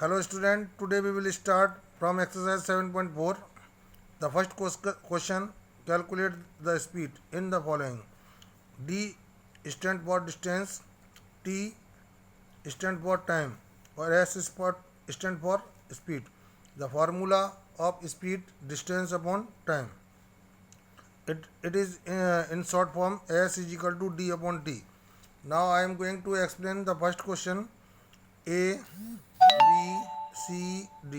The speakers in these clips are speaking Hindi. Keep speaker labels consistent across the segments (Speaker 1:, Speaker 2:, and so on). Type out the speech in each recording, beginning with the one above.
Speaker 1: Hello student, today we will start from exercise 7.4. The first question, calculate the speed in the following. D stand for distance, T stand for time or S stand for speed. The formula of speed distance upon time. It is in short form S is equal to D upon T. Now I am going to explain the first question A, B, C, D.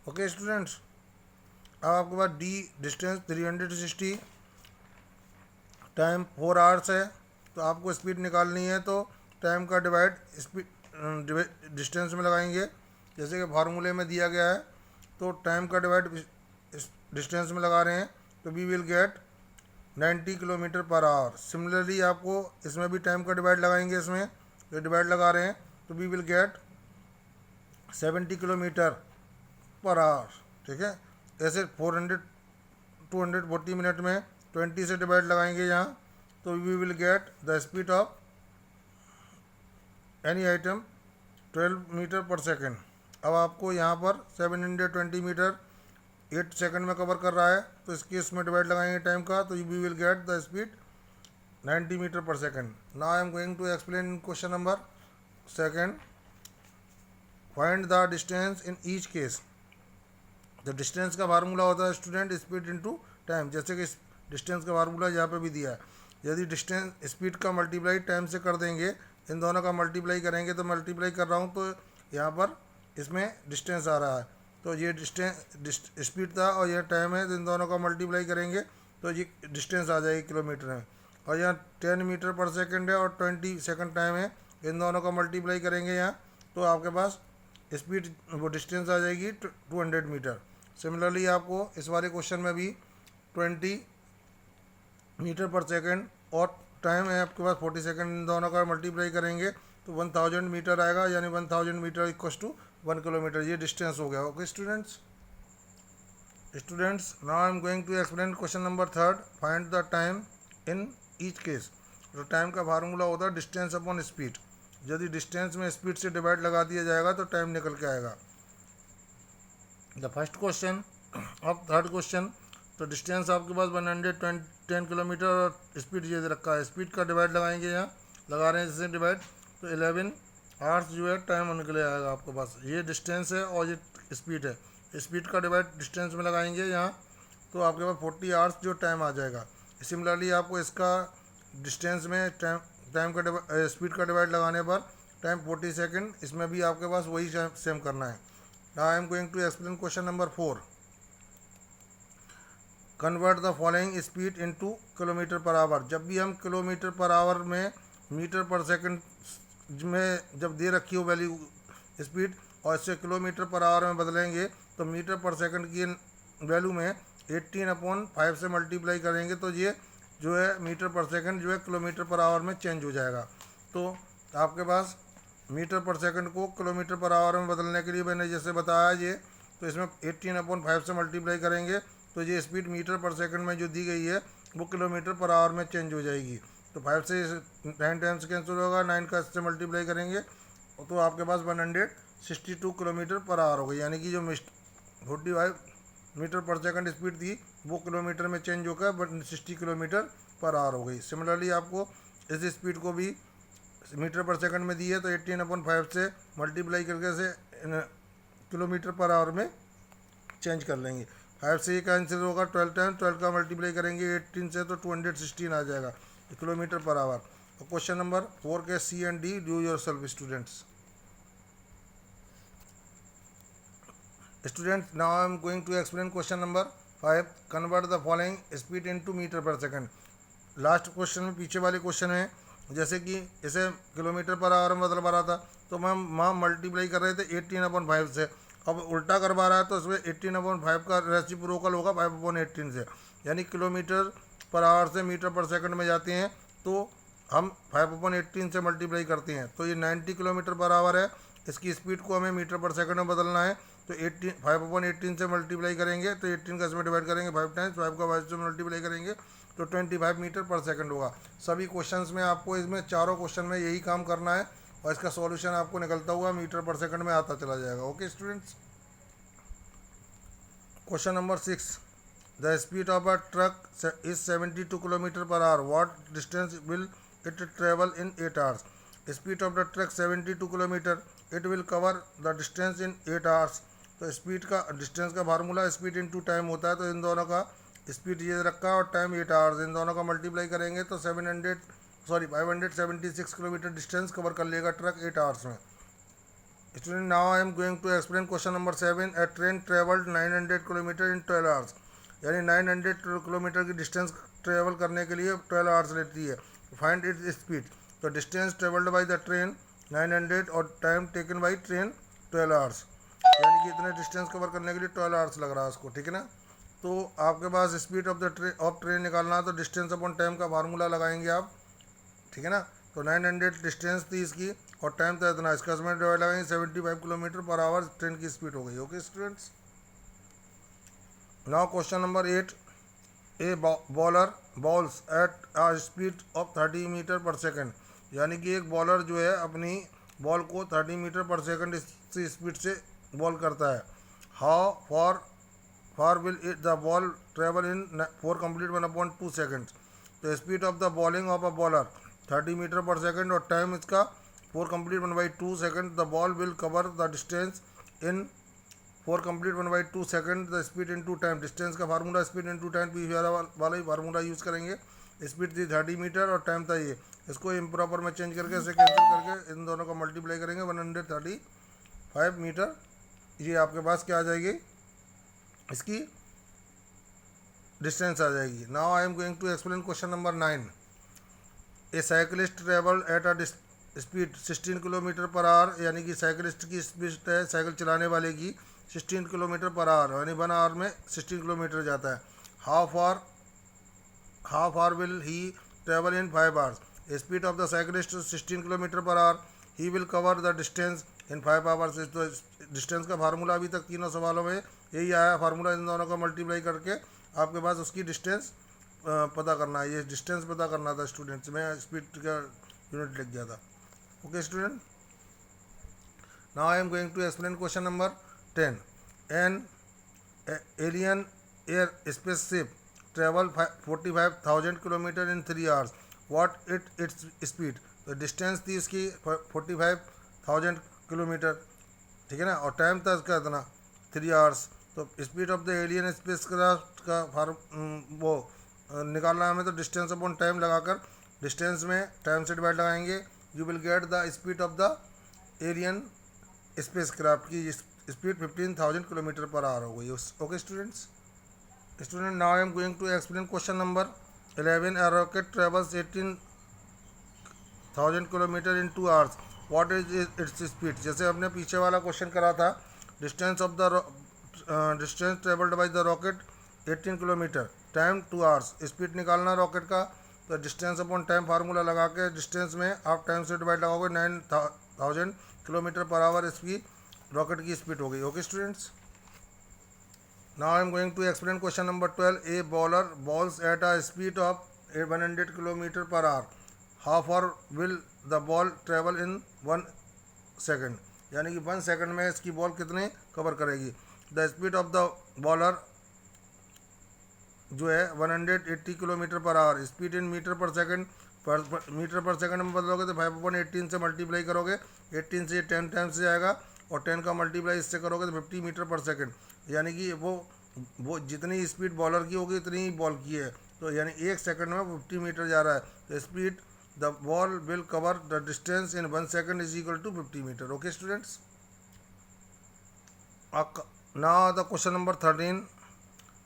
Speaker 1: Okay students, अब आपके पास डी डिस्टेंस 360, टाइम 4 आवर्स है। तो आपको स्पीड निकालनी है तो टाइम का डिवाइड स्पीड डिस्टेंस में लगाएंगे, जैसे कि फार्मूले में दिया गया है। तो टाइम का डिवाइड डिस्टेंस में लगा रहे हैं तो we will get 90 kilometre per hour. Similarly आपको इसमें भी टाइम का डिवाइड लगाएंगे, इसमें जो डिवाइड लगा रहे हैं तो we will get 70 kilometre per hour. ठीक है, ऐसे 240 मिनट में 20 से डिवाइड लगाएंगे यहाँ तो we will get the speed of any item 12 metre per second. अब आपको यहाँ पर 720 मीटर 8 सेकंड में कवर कर रहा है तो इसके इसमें डिवाइड लगाएंगे टाइम का तो we will get the speed 90 meter per second. Now I am going to explain question number second. Find the distance in each case. तो डिस्टेंस का फार्मूला होता है स्टूडेंट स्पीड इनटू टाइम, जैसे कि डिस्टेंस का फार्मूला यहाँ पे भी दिया है। यदि डिस्टेंस स्पीड का मल्टीप्लाई टाइम से कर देंगे, इन दोनों का मल्टीप्लाई करेंगे तो मल्टीप्लाई कर रहा हूँ तो यहाँ पर इसमें डिस्टेंस आ रहा है। तो ये डिस्टेंस स्पीड था और यह टाइम है, तो इन दोनों का मल्टीप्लाई करेंगे तो ये डिस्टेंस आ जाएगी किलोमीटर में। और यहाँ 10 मीटर पर सेकेंड है और 20 सेकेंड टाइम है, इन दोनों का मल्टीप्लाई करेंगे यहाँ तो आपके पास स्पीड वो डिस्टेंस आ जाएगी 200 मीटर। सिमिलरली आपको इस वाले क्वेश्चन में भी 20 मीटर पर सेकेंड और टाइम है आपके पास 40 सेकेंड, इन दोनों का मल्टीप्लाई करेंगे तो 1000 मीटर आएगा, यानी 1000 मीटर इक्वस टू 1 किलोमीटर। ये डिस्टेंस हो गया। Okay students, now I am going to explain question number third. Find the time in each case. तो टाइम का फार्मूला होता है डिस्टेंस अपॉन स्पीड। यदि डिस्टेंस में स्पीड से डिवाइड लगा दिया जाएगा तो टाइम निकल के आएगा। द फर्स्ट क्वेश्चन अब थर्ड क्वेश्चन। तो डिस्टेंस आपके पास 110 किलोमीटर और स्पीड ये रखा है। स्पीड का डिवाइड लगाएंगे, यहाँ लगा रहे हैं जैसे डिवाइड तो 11 आवर्स जो है टाइम निकले आएगा आपके पास। ये डिस्टेंस है और ये स्पीड है। स्पीड का डिवाइड डिस्टेंस में लगाएंगे यहाँ तो आपके पास 40 आवर्स जो टाइम आ जाएगा। सिमिलरली आपको इसका डिस्टेंस में टाइम का स्पीड का डिवाइड लगाने पर टाइम 40 सेकेंड, इसमें भी आपके पास वही सेम करना है। Now I am going to explain question number 4। Convert the following speed into kilometre per hour. जब भी हम किलोमीटर पर आवर में मीटर पर सेकंड में जब दे रखी हो वैल्यू स्पीड और इससे किलोमीटर पर आवर में बदलेंगे तो मीटर पर सेकंड की वैल्यू में 18/5 से मल्टीप्लाई करेंगे तो ये जो है मीटर पर सेकंड जो है किलोमीटर पर आवर में चेंज हो जाएगा। तो आपके पास मीटर पर सेकंड को किलोमीटर पर आवर में बदलने के लिए मैंने जैसे बताया ये, तो इसमें 18/5 से मल्टीप्लाई करेंगे तो ये स्पीड मीटर पर सेकंड में जो दी गई है वो किलोमीटर पर आवर में चेंज हो जाएगी। तो 5 से 9 टाइम्स कैंसिल होगा, 9 का इससे मल्टीप्लाई करेंगे तो आपके पास 162 किलोमीटर पर आवर हो गई, यानी कि जो 45 मीटर पर सेकंड स्पीड थी वो किलोमीटर में चेंज होकर 160 किलोमीटर पर आवर हो गई। सिमिलरली आपको इस स्पीड को भी मीटर पर सेकंड में दी है तो 18/5 से मल्टीप्लाई करके से किलोमीटर पर आवर में चेंज कर लेंगे। 5 से ये कैंसिल होगा 12 टाइम, 12 का मल्टीप्लाई करेंगे 18 से तो 216 आ जाएगा किलोमीटर पर आवर। और क्वेश्चन नंबर 4 के C and D do yourself students. Now I am going to explain question number 5। Convert the following speed into meter per second. Last question में पीछे वाले क्वेश्चन में जैसे कि इसे किलोमीटर पर आवर में बदल पा रहा था तो मैम वहाँ मल्टीप्लाई कर रहे थे 18/5 से, अब उल्टा करवा रहा है तो इसमें 18/5 का रेसिप्रोकल होगा 5/18 से, यानी किलोमीटर पर आवर से मीटर पर सेकंड में जाते हैं तो हम 5/18 से मल्टीप्लाई करते हैं तो ये 90 किलोमीटर पर आवर है। इसकी स्पीड को हमें मीटर पर सेकंड में बदलना है तो 5/18 से मल्टीप्लाई करेंगे तो 18 का इसमें डिवाइड करेंगे 5 टाइम्स, 5 का 5 से मल्टीप्लाई करेंगे तो 25 मीटर पर सेकंड होगा। सभी क्वेश्चंस में आपको इसमें चारों क्वेश्चन में यही काम करना है और इसका सॉल्यूशन आपको निकलता हुआ मीटर पर सेकंड में आता चला जाएगा। Okay students. Question number 6, the speed of a truck is 72 kilometre per our, what distance will it travel in 8 hours. Speed of the truck 72 kilometre, it will cover the distance in 8 hours. तो स्पीड का डिस्टेंस का फार्मूला स्पीड इनटू टाइम होता है, तो इन दोनों का स्पीड ये रखा है और टाइम 8 आवर्स, इन दोनों का मल्टीप्लाई करेंगे तो 576 किलोमीटर डिस्टेंस कवर कर लेगा ट्रक 8 आवर्स में। Student, now I am going to explain question number 7, a train travelled 900 kilometre in 12 hours, यानी 900 किलोमीटर की डिस्टेंस ट्रेवल करने के लिए 12 आवर्स लेती है। फाइंड इट्स स्पीड, तो distance travelled by the train 900 और time taken by train 12 hours, यानी कि इतने डिस्टेंस कवर करने के लिए 12 आवर्स लग रहा है उसको, ठीक है ना। तो आपके पास स्पीड ऑफ ट्रेन निकालना है तो डिस्टेंस अपॉन टाइम का फार्मूला लगाएंगे आप, ठीक है ना। तो 900 डिस्टेंस थी इसकी और टाइम था इतना, इसका समय डिवाइड लगाएंगे 75 किलोमीटर पर आवर ट्रेन की स्पीड हो गई। Okay students. Now question number 8, a bowler bowls at a speed of 30 metre per second, यानी कि एक बॉलर जो है अपनी बॉल को 30 मीटर पर सेकेंड से स्पीड से बॉल करता है। How far will it the ball travel in 4 complete 1/2 seconds. तो speed of the bowling of a bowler 30 metre per second और टाइम इसका 4 complete 1/2 second. The ball will cover the distance in 4 complete 1/2 second. The speed into time, distance का फार्मूला स्पीड इनटू टाइम पी वाला ही फार्मूला यूज़ करेंगे। स्पीड थी 30 मीटर और टाइम था ये, इसको इम्प्रॉपर में चेंज करके इसे कैंसिल करके इन दोनों का मल्टीप्लाई करेंगे 135 मीटर, ये आपके पास क्या आ जाएगी, इसकी डिस्टेंस आ जाएगी। Now I am going to explain question number 9, a cyclist travel at a speed 16 kilometre per hour, यानी कि साइकिलिस्ट की स्पीड है साइकिल चलाने वाले की 16 किलोमीटर पर आवर, यानी 1 आवर में 16 किलोमीटर जाता है। How far will he travel in 5 hours. Speed of the cyclist 16 kilometre per our, he will cover the distance in 5 hours. तो डिस्टेंस का फार्मूला अभी तक तीनों सवालों में यही आया फार्मूला, इन दोनों का मल्टीप्लाई करके आपके पास उसकी डिस्टेंस पता करना है। ये डिस्टेंस पता करना था स्टूडेंट्स, में स्पीड का यूनिट लिख गया था। Okay student, now I am going to explain question number 10, an alien air spaceship travel 45,000 kilometre in 3 hours, what its speed. तो डिस्टेंस थी इसकी 45,000 किलोमीटर, ठीक है ना, और टाइम था इसका इतना 3 आवर्स। तो speed of the alien space craft का वो निकालना है हमें, तो डिस्टेंस अपॉन टाइम लगाकर डिस्टेंस में टाइम से डिवाइड लगाएंगे, you will get the speed of the alien space craft की स्पीड 15,000 किलोमीटर पर आवर हो गई। Okay students. Student, now I am going to explain question number 11, a rocket travels 18,000 kilometre in 2 hours, what is its speed. जैसे हमने पीछे वाला क्वेश्चन करा था, distance of the distance travelled by the rocket 18 kilometre, time 2 hours, speed निकालना रॉकेट का, तो डिस्टेंस अपॉन टाइम फार्मूला लगा के डिस्टेंस में आप टाइम से डिवाइड लगाओगे 9,000 किलोमीटर पर आवर इसकी रॉकेट की स्पीड हो गई। Okay students, now I am going to explain question number 12, a bowler bowls at a speed of 100 kilometre per hour, how far will the ball travel in 1 second, यानी कि 1 सेकेंड में इसकी बॉल कितने कवर करेगी। The speed of the bowler जो है 180 kilometre per hour, speed in metre per second, metre per second में बदलोगे तो 5/18 से मल्टीप्लाई करोगे, 18 से 10 टाइम्स से आएगा और 10 का मल्टीप्लाई इससे करोगे तो 50 मीटर पर सेकेंड, यानी कि वो जितनी स्पीड बॉलर की होगी उतनी ही बॉल की है, तो यानी 1 सेकेंड में 50 मीटर जा रहा है। तो speed the ball will cover the distance in 1 second is equal to 50 metre. Okay students. Now the question number 13,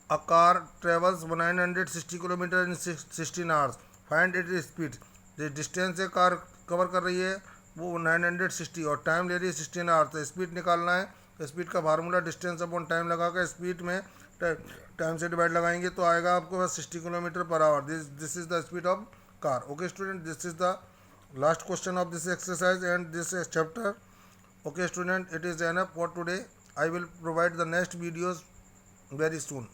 Speaker 1: a car travels 960 kilometre in 16 hours, find it speed. जो डिस्टेंस है कार कवर कर रही है वो 960 और टाइम ले रही है 16 आवर्स, तो स्पीड निकालना है। तो स्पीड का फार्मूला डिस्टेंस अपॉन टाइम लगा कर स्पीड में टाइम से डिवाइड लगाएंगे तो आएगा आपको बस 60 kilometre per our. This is the speed of car. Okay student, this is the last question of this exercise and this chapter. Okay student, it is enough for today. I will provide the next videos very soon.